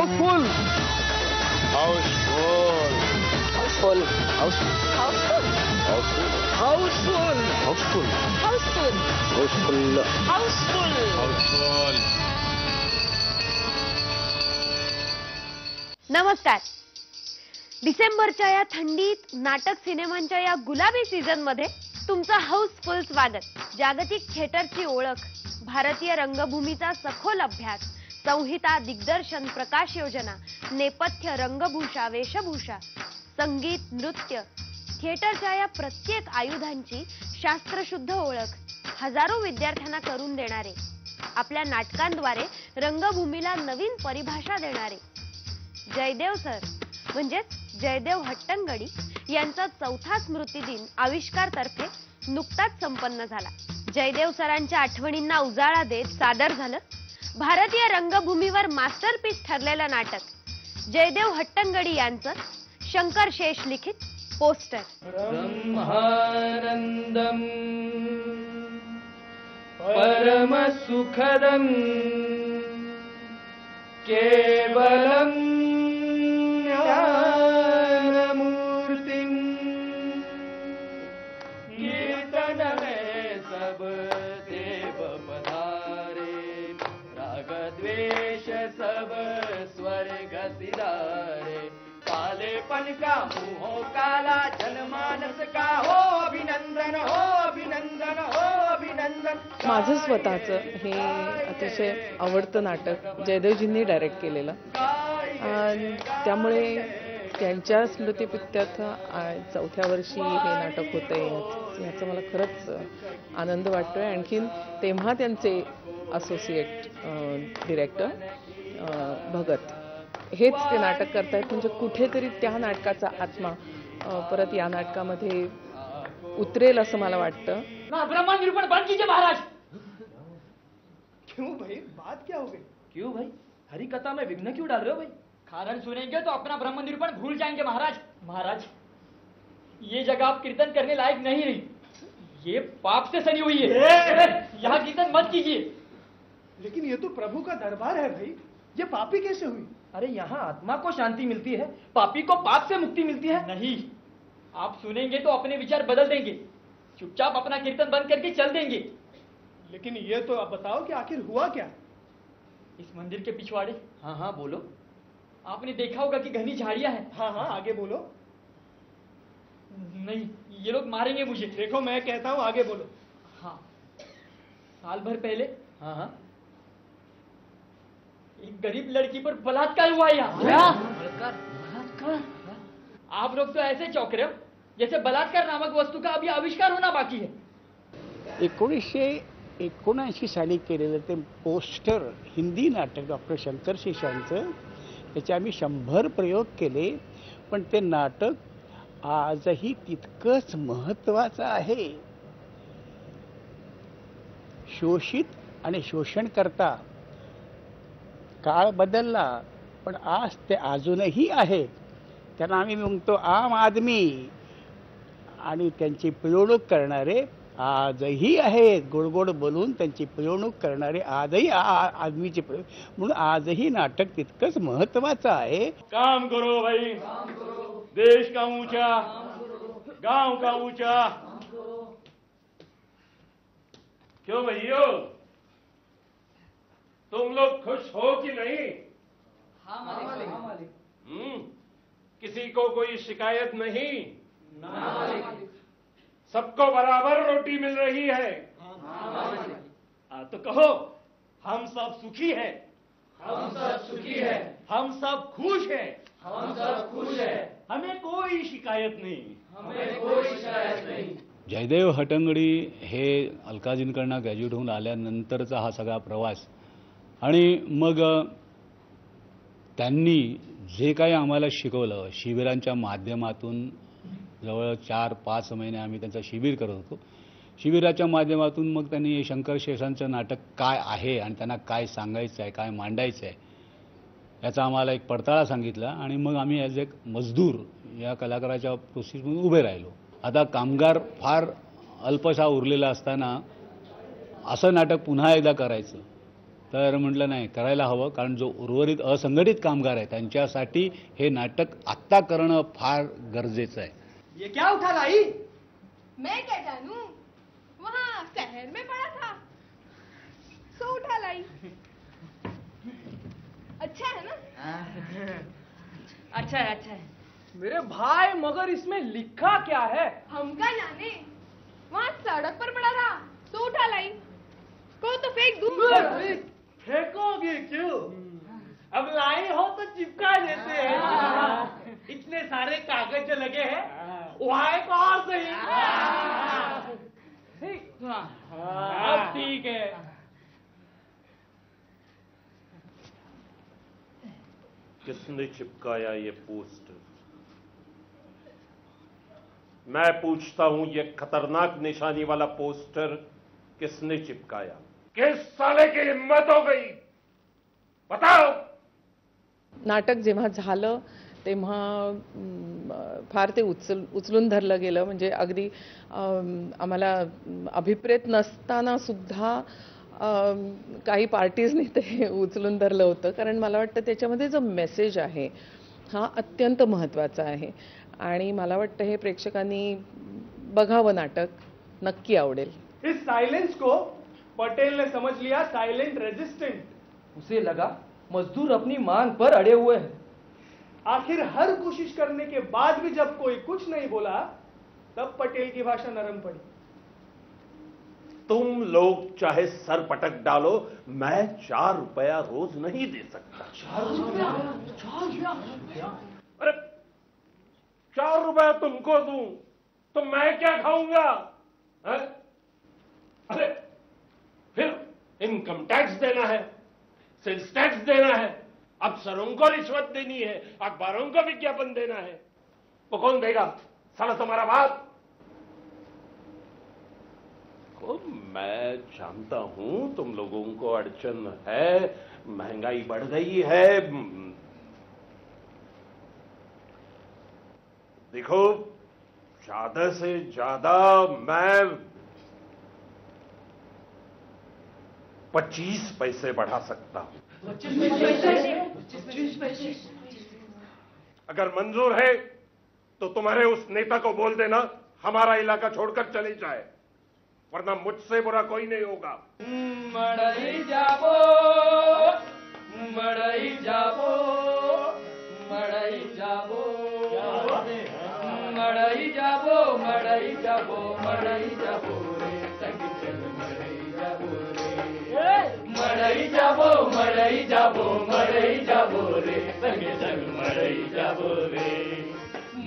House full house full house full house full house full house full house full house full house full house full. नमस्कार. डिसेंबरच्या या थंडीत नाटक सिनेमांच्या या गुलाबी सीझन मध्ये तुमचं हाऊसफुल स्वागत. जागतिक थिएटरची ओळख, भारतीय रंगभूमीचा सखोल अभ्यास, संहिता, दिग्दर्शन, प्रकाश योजना, नेपथ्य, रंगभूषा, वेशभूषा, संगीत, नृत्य, थिएटरच्या या प्रत्येक आयुधांची शास्त्रशुद्ध ओळख हजारो विद्यार्थ्यांना करून देणारे, आपल्या नाटकांद्वारे रंगभूमीला नवीन परिभाषा देणारे जयदेव सर म्हणजेच जयदेव हट्टंगडी यांचा 4था स्मृतिदिन आविष्कार तर्फे नुकताच संपन्न झाला. जयदेव सरांच्या आठवणींना उजाळा देत सादर झालं भारतीय रंगभूमीवर मास्टरपीस ठरलेलं नाटक जयदेव हट्टंगडी यांचं शंकर शेष लिखित पोस्टर. ब्रह्मानंदम परम सुखदम केवलम ज्ञानमूर्तिम कीर्तन में सब देव पधारे राग द्वेष सब स्वर्ग सिधारे कालेपन का मुँह काला जनमानस का हो अभिनंदन हो अभिनंदन हो अभिनंदन. माझं स्वतःचं हे अतिशय आवडतं नाटक जयदेवजींनी डायरेक्ट केलेलं, त्यामुळे त्यांच्या स्मृतिप्रित्यर्थ 4थ्या वर्षी हे नाटक होतंय याचा मला खरंच आनंद वाटतोय. आणखीन तेव्हा त्यांचे असोसिएट डिरेक्टर भगत हेच ते नाटक करतायत, म्हणजे कुठेतरी त्या नाटकाचा आत्मा परत या नाटकामध्ये उतरेल असं मला वाटतं. ब्रह्मांड निरूपण बंद कीजिए महाराज. क्यों भाई, बात क्या हो गई? क्यों भाई, हरी कथा में विघ्न क्यों डाल रहे हो भाई? कारण सुनेंगे तो अपना ब्रह्म निरूपण भूल जाएंगे महाराज. महाराज, ये जगह आप कीर्तन करने लायक नहीं रही, ये पाप से सनी हुई है. यहाँ कीर्तन मत कीजिए. लेकिन ये तो प्रभु का दरबार है भाई, ये पापी कैसे हुई? अरे यहाँ आत्मा को शांति मिलती है, पापी को पाप से मुक्ति मिलती है. नहीं, आप सुनेंगे तो अपने विचार बदल देंगे, चुपचाप अपना कीर्तन बंद करके चल देंगे. लेकिन ये तो आप बताओ कि आखिर हुआ क्या इस मंदिर के पिछवाड़े? हाँ हाँ बोलो. आपने देखा होगा कि घनी झाड़ियां हैं. हाँ हाँ आगे बोलो. नहीं, ये लोग मारेंगे मुझे. देखो मैं कहता हूँ, आगे बोलो. हाँ, साल भर पहले हाँ हाँ एक गरीब लड़की पर बलात्कार हुआ यहाँ. बलात्कार? आप लोग तो ऐसे चौंक रहे हो जैसे बलात्कार नामक वस्तु का अभी आविष्कार होना बाकी है. 1979 साली केलेलं ते पोस्टर हिंदी नाटक डॉक्टर शंकर शेषांचं, त्याचे आम्ही 100 प्रयोग केले, पण ते नाटक आजही तितकंच महत्त्वाचं आहे. शोषित आणि शोषणकर्ता काळ बदलला, पण आज ते अजूनही आहेत. त्यांना आम्ही म्हणतो आम आदमी, आणि त्यांची पिळवणूक करणारे आजही आहेत. गोड गोड बोलून त्यांची पिळवणूक करणारे आजही आदमीचे म्हणून आजही नाटक तितकंच महत्त्वाचं आहे. काम करो भाई, देश का ऊंचा, गांव का ऊंचा. क्यों भैया, तुम लोग खुश हो कि नहीं? हाँ मालिक. किसी को कोई शिकायत नहीं? सबको बराबर रोटी मिल रही है? तो कहो, हम सब सुखी हैं. हम सब सुखी हैं. हम सब खुश हैं. हम सब खुश हैं. हमें कोई शिकायत नहीं. हमें कोई शिकायत नहीं. जयदेव हट्टंगडी हे अलकाजींकडनं ग्रॅज्युएट होऊन आल्यानंतरचा हा सगळा प्रवास, आणि मग त्यांनी जे काही आम्हाला शिकवलं शिबिरांच्या माध्यमातून, जवळ 4-5 महिने आम्ही त्यांचं शिबिर करत होतो. शिबिराच्या माध्यमातून मग त्यांनी शंकर शेषांचं नाटक काय आहे आणि त्यांना काय सांगायचं आहे, काय मांडायचं आहे याचा आम्हाला एक पडताळा सांगितला, आणि मग आम्ही ॲज एक मजदूर या कलाकाराच्या प्रोसेसमध्ये उभे राहिलो. आता कामगार फार अल्पसा उरलेला असताना असं नाटक पुन्हा एकदा करायचं तर म्हटलं नाही, करायला हवं, कारण जो उर्वरित असंघटित कामगार आहे त्यांच्यासाठी हे नाटक आत्ता करणं फार गरजेचं आहे. ये क्या उठा लाई? मैं क्या जानू, वहाँ शहर में पड़ा था सो उठा लाई. अच्छा है ना? अच्छा है, अच्छा है. मेरे भाई, मगर इसमें लिखा क्या है? हम का जाने, वहाँ सड़क पर पड़ा था तो उठा लाई. को तो फेंक दूँ. फेंकोगे क्यों? अब लाई हो तो चिपका देते हैं. इतने सारे कागज लगे हैं, वहाँ एक और सही. अब ठीक है. किसने चिपकाया ये पोस्टर? मैं पूछता हूं, ये खतरनाक निशानी वाला पोस्टर किसने चिपकाया? किस साले की हिम्मत हो गई? बताओ. नाटक जेव्हा झालं तेव्हा फार ते उचलून धरलं गेलं. म्हणजे अगदी आम्हाला अभिप्रेत नसताना सुद्धा काही पार्टीजनी ते उचलून धरलं होतं. कारण मला वाटतं त्याच्यामध्ये जो मेसेज आहे हा अत्यंत महत्त्वाचा आहे आणि मला वाटतं हे प्रेक्षकांनी बघावं. नाटक नक्की आवडेल. इस साइलेंस को पटेल ने समझ लिया साइलेंट रेजिस्टेंट. उसे लगा मजदूर अपनी मांग पर अड़े हुए हैं. आखिर हर कोशिश करने के बाद भी जब कोई कुछ नहीं बोला तब पटेल की भाषा नरम पड़ी. तुम लोग चाहे सर पटक डालो, मैं 4 रुपया रोज नहीं दे सकता. 4 रुपया? अरे 4 रुपया तुमको दूं तो मैं क्या खाऊंगा? अरे फिर इनकम टैक्स देना है, सेल्स टैक्स देना है, अफसरों को रिश्वत देनी है, अखबारों को विज्ञापन देना है. वो कौन देगा? साला तुम्हारा बाप. मैं जानता हूं तुम लोगों को अड़चन है, महंगाई बढ़ गई है. देखो, ज्यादा से ज्यादा मैं 25 पैसे बढ़ा सकता हूं. 25 पैसे? अगर मंजूर है तो तुम्हारे उस नेता को बोल देना हमारा इलाका छोड़कर चले जाए, वरना मुझसे बुरा कोई नहीं होगा. मड़ई जाबो, मड़ई जाबो, मड़ई जाबो, मड़ई जाबो, मड़ई जाबो, मड़ई जाबो रे, संग चल मड़ई जाबो रे. मड़ई जाबो, मड़ई जाबो, मड़ई जाबो रे, संग चल मड़ई जाबो रे.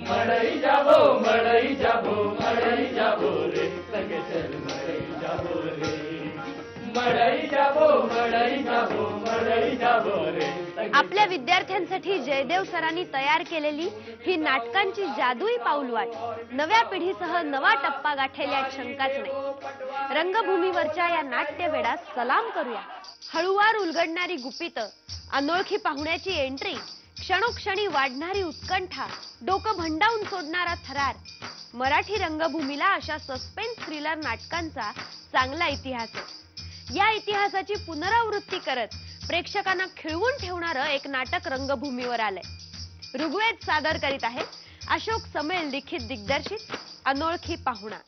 मड़ई जाबो, मड़ई जाबो, मड़ई जाबो रे, संग चल मड़ई जाबो रे. मड़ई जाबो, मड़ई जाबो, मड़ई जाबो रे. आपल्या विद्यार्थ्यांसाठी जयदेव सरांनी तयार केलेली ही नाटकांची जादुई पाऊलवाट नव्या पिढीसह नवा टप्पा गाठेल यात शंकाच नाही. रंगभूमीवरच्या या नाट्यवेडास सलाम करूया. हळूवार उलगडणारी गुपितं, अनोळखी पाहुण्याची एंट्री, क्षणोक्षणी वाढणारी उत्कंठा, डोकं भंडावून सोडणारा थरार. मराठी रंगभूमीला अशा सस्पेन्स थ्रिलर नाटकांचा चांगला इतिहास आहे. या इतिहासाची पुनरावृत्ती करत प्रेक्षकांना खिळवून ठेवणारं एक नाटक रंगभूमीवर आलंय. ऋग्वेद सादर करीत आहे अशोक समेल लिखित दिग्दर्शित अनोळखी पाहुणा.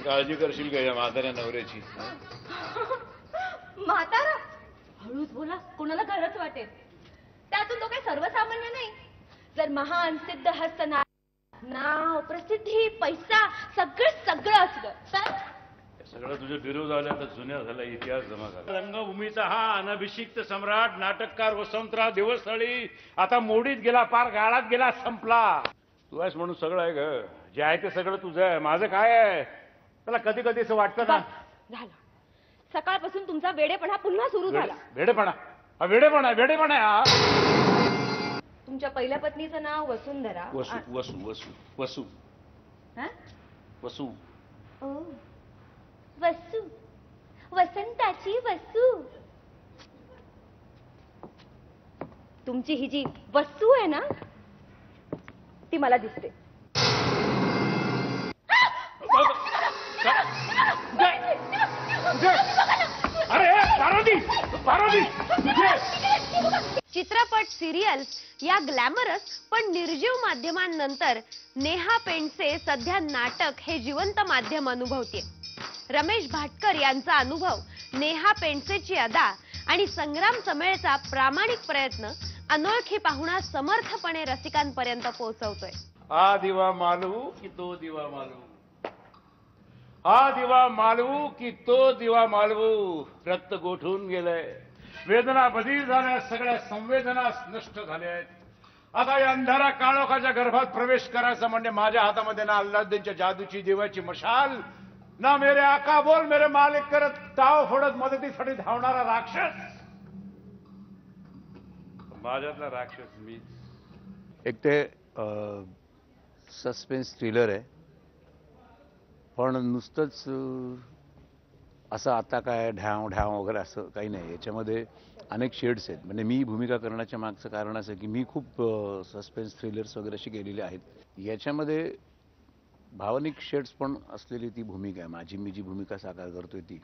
काळजी करशील का या म्हाताऱ्या नवऱ्याची? म्हातारा हळूच बोला, कोणाला गरज वाटेल. त्यातून तो काही सर्वसामान्य नाही. जर महान सिद्ध हस्त नाव, प्रसिद्धी, पैसा सगळं असलं तर सगळं तुझे विरोध आल्या तर जुन्या झाला इतिहास जमा झाला. रंगभूमीचा हा अनभिषिक्त सम्राट नाटककार वसंतराव दिवसस्थळी आता मोडीत गेला, पार गाळात गेला, संपला. तू आहेस म्हणून सगळं आहे ग. जे आहे ते सगळं तुझं आहे, माझं काय आहे? त्याला कधी कधी असं वाटतं ना. झालं. सकाळपासून तुमचा वेडेपणा पुन्हा सुरू झाला. वेडेपणा? हा वेडेपणा, वेडेपणा आहे. तुमच्या पहिल्या पत्नीचं नाव वसुंधरा. वसू वसू वसू वसू वसू. ओ, वसू, वसंताची वसू. तुमची ही जी वस्तू आहे ना ती मला दिसते. अरे पार्वती, पार्वती चित्रपट, सिरियल्स या ग्लॅमरस पण निर्जीव माध्यमांनंतर नेहा पेंडसे सध्या नाटक हे जिवंत माध्यम अनुभवते. रमेश भाटकर यांचा अनुभव, नेहा पेंडसेची अदा आणि संग्राम समेळचा प्रामाणिक प्रयत्न अनोळखी पाहुणा समर्थपणे रसिकांपर्यंत पोहोचवतोय. हा दिवा मालवू की तो दिवा मालवू, हा दिवा मालवू की तो दिवा मालवू. रक्त गोठून गेलंय, वेदना बधीर झाल्या, सगळ्या संवेदना नष्ट झाल्या आहेत. आता या अंधारा काळोखाच्या गर्भात प्रवेश करायचा म्हणजे माझ्या हातामध्ये ना अल्लाद्दीनच्या जादूची देवाची मशाल, ना मेरे आका बोल मेरे मालिक करत ताव फोडत मदतीसाठी धावणारा राक्षस. माझ्यातला राक्षस मी. एक ते सस्पेन्स थ्रिलर आहे, पण नुसतंच असं आता काय ढ्याव ढ्याव वगैरे असं काही नाही. याच्यामध्ये अनेक शेड्स आहेत. म्हणजे मी भूमिका करण्याच्या मागचं कारण असं की मी खूप सस्पेन्स थ्रिलर्स वगैरे अशी केलेली आहेत. याच्यामध्ये भावनिक शेड्स पण असलेली ती भूमिका आहे माझी. मी जी भूमिका साकार करतोय ती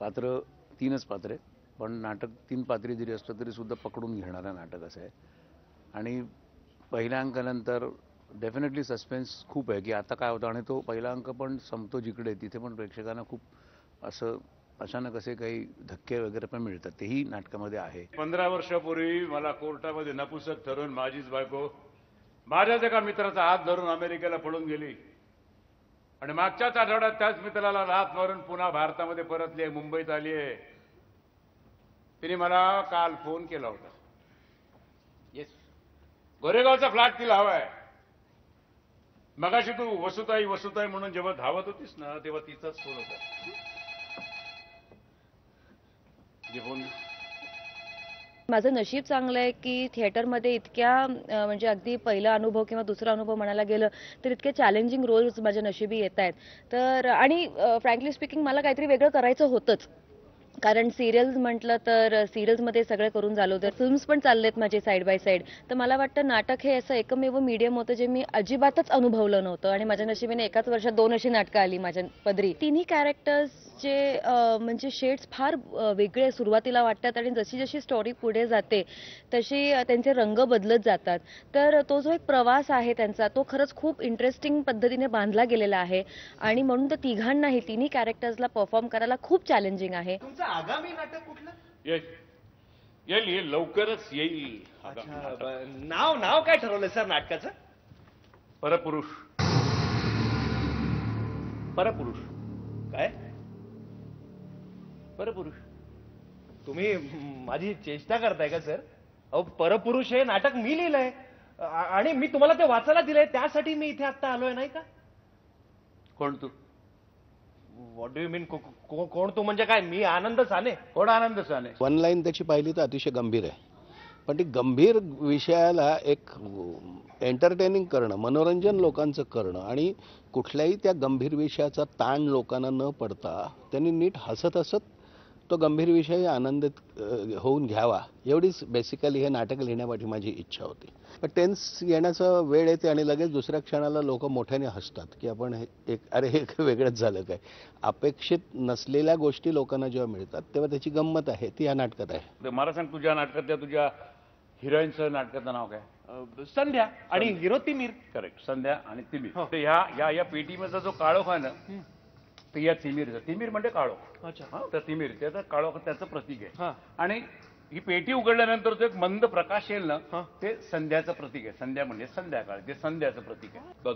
पात्र 3च पात्र आहे, पण नाटक 3 पात्री जरी असलं तरी सुद्धा पकडून घेणारं नाटक असं आहे. आणि पहिल्या अंकानंतर डेफिनेटली सस्पेन्स खूप आहे की आता काय होतं, आणि तो पहिला अंक पण संपतो जिकडे तिथे पण प्रेक्षकांना खूप असं अचानक असे काही धक्के वगैरे पण मिळतात. तेही नाटकामध्ये आहे. 15 वर्षापूर्वी मला कोर्टामध्ये नपुसक ठरवून माझीच बायको माझ्याच एका मित्राचा हात धरून अमेरिकेला पळून गेली, आणि मागच्याच आठवड्यात त्याच मित्राला रात मारून पुन्हा भारतामध्ये परतली आहे, मुंबईत आली आहे. तिने मला काल फोन केला होता. येस, गोरेगावचा फ्लॅट तिला हवाय. मगाशी तू वसुताई वसुताई म्हणून जेव्हा धावत होतीस ना तेव्हा तिचाच फोन होता. फोन. माझं नशीब चांगलं आहे की थिएटरमध्ये इतक्या म्हणजे अगदी पहिला अनुभव किंवा दुसरा अनुभव म्हणायला गेलं तर इतके चॅलेंजिंग रोल्स माझ्या नशिबी येत आहेत. तर आणि फ्रँकली स्पीकिंग मला काहीतरी वेगळं करायचं होतंच, कारण सिरियल्स म्हटलं तर सिरियल्समध्ये सगळं करून झालं होतं. फिल्म्स पण चाललेत माझे साईड बाय साईड. तर मला वाटतं नाटक हे असं एकमेव मीडियम होतं जे मी अजिबातच अनुभवलं नव्हतं, आणि माझ्या नशिबीने एकाच वर्षात 2 अशी नाटकं आली माझ्या पदरी. तिन्ही कॅरेक्टर्सचे म्हणजे शेड्स फार वेगळे सुरुवातीला वाटतात, आणि जशी जशी स्टोरी पुढे जाते तशी त्यांचे रंग बदलत जातात. तर तो जो एक प्रवास आहे त्यांचा तो खरंच खूप इंटरेस्टिंग पद्धतीने बांधला गेलेला आहे, आणि म्हणून तर तिघांनाही तिन्ही कॅरेक्टर्सला परफॉर्म करायला खूप चॅलेंजिंग आहे. आगामी नाटक कुठलं? येईल लवकरच येईल. नाव काय ठरवलंय सर नाटकाचं? परपुरुष. परपुरुष काय? परपुरुष. तुम्ही माझी चेष्टा करताय का सर? अहो, परपुरुष हे नाटक मी लिहिलंय आणि मी तुम्हाला ते वाचायला दिलंय, त्यासाठी मी इथे आता आलोय नाही का? कोण तू? व्हॉट डू यू मीन? कोण तू म्हणजे काय? मी आनंद साने. कोण आनंद साने? वन लाईन त्याची पाहिली तर अतिशय गंभीर आहे, पण ती गंभीर विषयाला एक एंटरटेनिंग करणं, मनोरंजन लोकांचं करणं, आणि कुठल्याही त्या गंभीर विषयाचा ताण लोकांना न पडता त्यांनी नीट हसत हसत तो गंभीर विषय आनंदित होऊन घ्यावा, एवढीच बेसिकली हे नाटक लिहिण्यासाठी माझी इच्छा होती. पण टेन्स येण्याचा वेळ येते आणि लगेच दुसऱ्या क्षणाला लोक मोठ्याने हसतात की आपण हे वेगळंच झालं काय. अपेक्षित नसलेल्या गोष्टी लोकांना जेव्हा मिळतात तेव्हा त्याची गंमत आहे, ती या नाटकात आहे. मला सांग, तुझ्या नाटकातल्या तुझ्या हिरोईनचं नाटकाचं नाव काय? संध्या आणि हिरो तिमीर. करेक्ट, संध्या आणि तिमीर. तर ह्या पेटीमधला जो काळोख आहे ना, तर या तिमीरचं, तिमीर म्हणजे काळोख. अच्छा. तर तिमीर त्याचं काळोख त्याचं प्रतीक आहे. आणि ही पेटी उघडल्यानंतर जो एक मंद प्रकाश येईल ना, ते संध्याचं प्रतीक आहे. संध्या म्हणजे संध्याकाळ, ते संध्याचं प्रतीक आहे. बघ,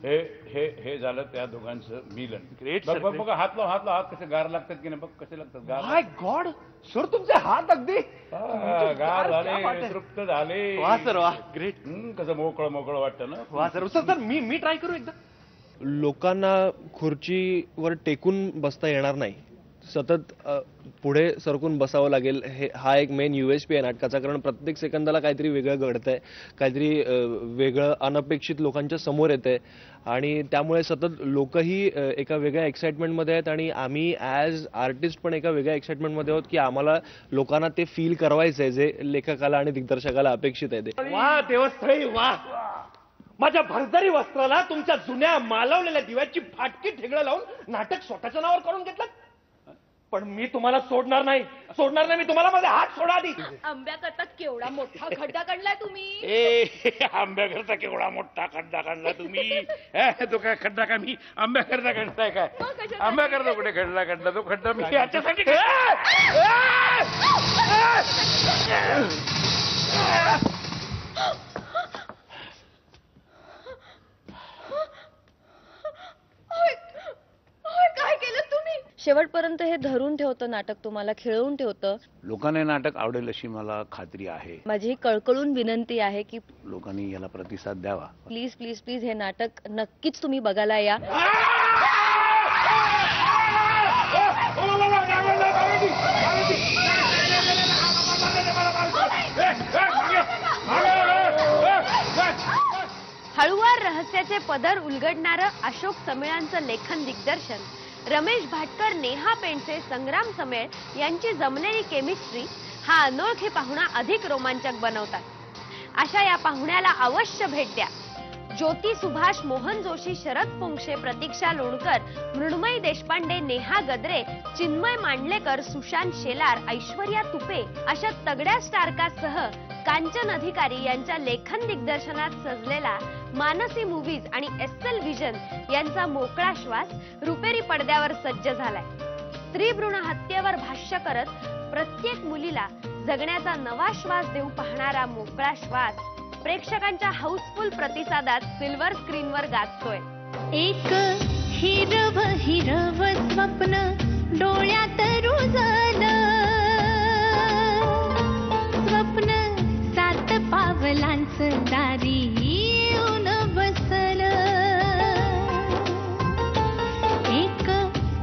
हे झालं त्या दोघांचं मिलन. ग्रेट. बघ हात लाव, हात कसे गार लागतात की नाही, बघ कसे लागतात गार. माय गॉड सर, तुमचे हात अगदी गार झाले, तृप्त झाले. वा सर वा, ग्रेट. कसं मोकळं मोकळं वाटतं ना. वा सर. सर मी ट्राय करू एकदा. लोकांना खुर्चीवर टेकून बसता येणार नाही, सतत पुढे सरकून बसावं लागेल. हा एक मेन USP आहे नाटकाचा, कारण प्रत्येक सेकंदाला काहीतरी वेगळं घडतंय, काहीतरी वेगळं अनपेक्षित लोकांच्या समोर येतंय आणि त्यामुळे सतत लोकही एका वेगळ्या एक्साइटमेंटमध्ये आहेत आणि आम्ही ॲज आर्टिस्ट पण एका वेगळ्या एक्साइटमेंटमध्ये आहोत की आम्हाला लोकांना ते फील करावायचं आहे जे लेखकाला आणि दिग्दर्शकाला अपेक्षित आहे ते. वा देवस्थळी वा, माझ्या भरदारी वस्त्राला तुमच्या जुन्या मालवलेल्या दिव्याची फाटकी ठिगळं लावून नाटक स्वतःच्या नावावर करून घेतलं. पण मी तुम्हाला सोडणार नाही मी तुम्हाला. माझा हात सोडा आधी. आंब्याकरता केवढा मोठा खड्डा काढलाय तुम्ही. आंब्याकरता केवढा मोठा खड्डा काढला तुम्ही. तो काय खड्डा का मी आंब्याकरता काढताय काय? आंब्याकरता कुठे खड्डा काढला? तो खड्डा मी याच्यासाठी काय केलं तुम्ही? शेवटपर्यंत हे धरून ठेवतं नाटक, तुम्हाला खिळवून ठेवतं. लोकांना नाटक आवडेल अशी मला खात्री आहे. माझी ही कळकळून विनंती आहे की लोकांनी याला प्रतिसाद द्यावा. प्लीज प्लीज प्लीज हे नाटक नक्कीच तुम्ही बघायला या. हळुवार रहस्याचे पदर उलगडणारं अशोक समेळांचं लेखन दिग्दर्शन, रमेश भाटकर, नेहा पेंडसे, संग्राम समेळ यांची जमलेली केमिस्ट्री हा अनोळखी पाहुणा अधिक रोमांचक बनवतात. अशा या पाहुण्याला अवश्य भेट द्या. ज्योती सुभाष, मोहन जोशी, शरद पोंक्षे, प्रतीक्षा लोणकर, मृण्मयी देशपांडे, नेहा गद्रे, चिन्मय मांडलेकर, सुशांत शेलार, ऐश्वर्या तुपे अशा तगड्या स्टारकासह कांचन अधिकारी यांच्या लेखन दिग्दर्शनात सजलेला मानसी मूव्हीज आणि SL व्हिजन यांचा मोकळा श्वास रुपेरी पडद्यावर सज्ज झालाय. स्त्री भ्रूण हत्येवर भाष्य करत प्रत्येक मुलीला जगण्याचा नवा श्वास देऊ पाहणारा मोकळा श्वास प्रेक्षकांच्या हाऊसफुल प्रतिसादात सिल्वर स्क्रीनवर गाजतोय. एक हिरव हिरव स्वप्न डोळ्यात रुजलं, स्वप्न 7 पावलांचं दारी येऊन बसलं. एक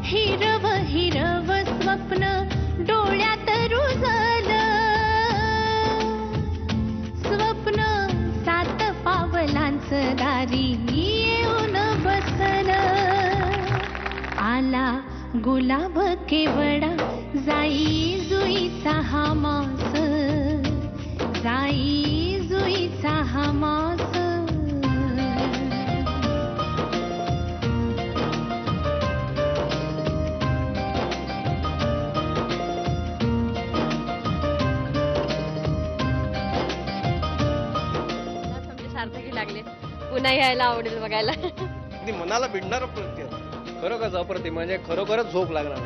हिरव हिरव स्वप्न डोळ्यात रुजलं, स्वप्न 7 पावलांचं दारी येऊन बसलं. आला गुलाब केवडा जाई जुईचा हा मास, जाई जुईचा हा मास. सार्थकी लागले, पुन्हा यायला आवडेल बघायला. मनाला भिडणार खरोखरच अप्रतिम, म्हणजे खरोखरच झोप लागणार.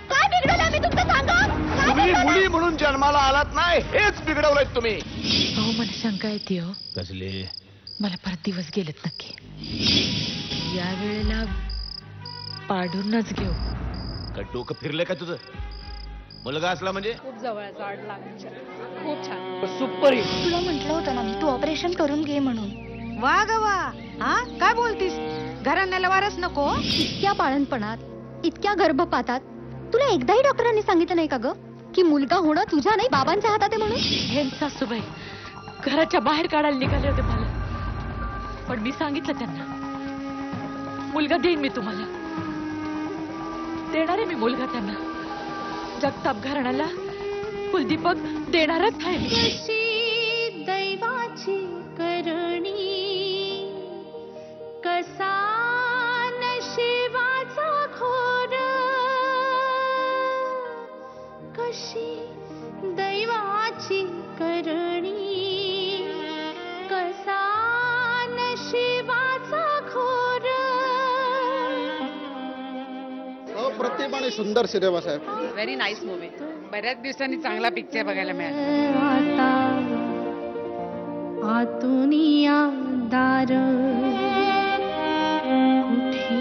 काय बिघडलं आम्ही तुमचं सांगा. तुम्ही मुली म्हणून जन्माला आलात नाही, हेच बिघडवलंय तुम्ही. अहो मला शंका येते हो. कसले? मला परत दिवस गेलेत नक्की. या वेळेला पाडूनच घेऊ. का डोकं फिरलंय का तुझं? मुलगा असला म्हणजे खूप जवळचा आड लागला. खूप छान, सुपर. तुला म्हटलं होतं ना मी, तू ऑपरेशन करून घे म्हणून. वा ग वा, हा काय बोलतीस? घराण्याला वारस नको? इतक्या बाळणपणात, इतक्या गर्भपातात तुला एकदाही डॉक्टरांनी सांगितलं नाही का ग की मुलगा होणं तुझ्या नाही बाबांच्या हातात आहे म्हणून? हे सासूबाई घराच्या बाहेर काढायला निघाले होते मला, पण मी सांगितलं त्यांना मुलगा देईन मी तुम्हाला. देणार आहे मी मुलगा त्यांना. जगताप घराण्याला कुलदीपक देणारच आहे. कशी दैवाची करणी, कसा नशिबाचा घोर, कशी दैवाची करणी, कसा नशिबाचा घोर. अप्रतिम आणि सुंदर सिनेमा साहेब. Very nice movie. बऱ्याच दिवसांनी चांगला पिक्चर बघायला मिळाला. आता आतुनिया दार कुठे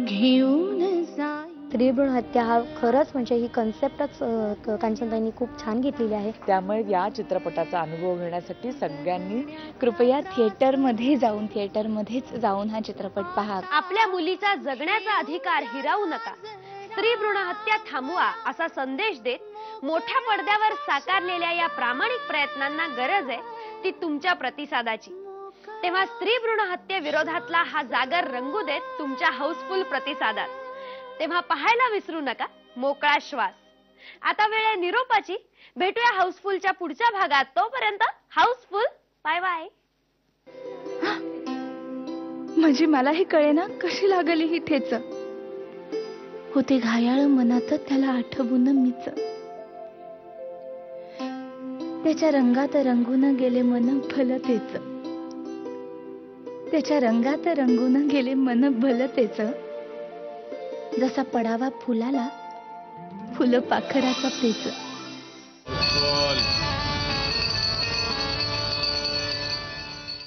घेऊन जाई. स्त्रीभ्रूण हत्या हा खरंच म्हणजे ही कन्सेप्टच कांचनताईंनी खूप छान घेतलेली आहे. त्यामुळे या चित्रपटाचा अनुभव घेण्यासाठी सगळ्यांनी कृपया थिएटरमध्येच जाऊन हा चित्रपट पहा. आपल्या मुलीचा जगण्याचा अधिकार हिरावू नका. स्त्री भ्रूण हत्या थांबवा असा संदेश देत मोठ्या पडद्यावर साकारलेल्या या प्रामाणिक प्रयत्नांना गरज आहे ती तुमच्या प्रतिसादाची. तेव्हा स्त्री भ्रूण हत्ये विरोधातला हा जागर रंगू देत तुमच्या हाऊसफुल प्रतिसादात. तेव्हा पाहायला विसरू नका मोकळा श्वास. आता वेळ आहे निरोपाची. भेटूया हाऊसफुलच्या पुढच्या भागात. तोपर्यंत हाऊसफुल बाय बाय. म्हणजे मलाही कळेना कशी लागली ही ठेच. होते घायाळ मनात त्याला आठवून मीच. त्याच्या रंगात रंगून गेले मन भलतेच. त्याच्या रंगात रंगून गेले मन भलतेच. जसा पडावा फुलाला फुल पाखराचा पेच.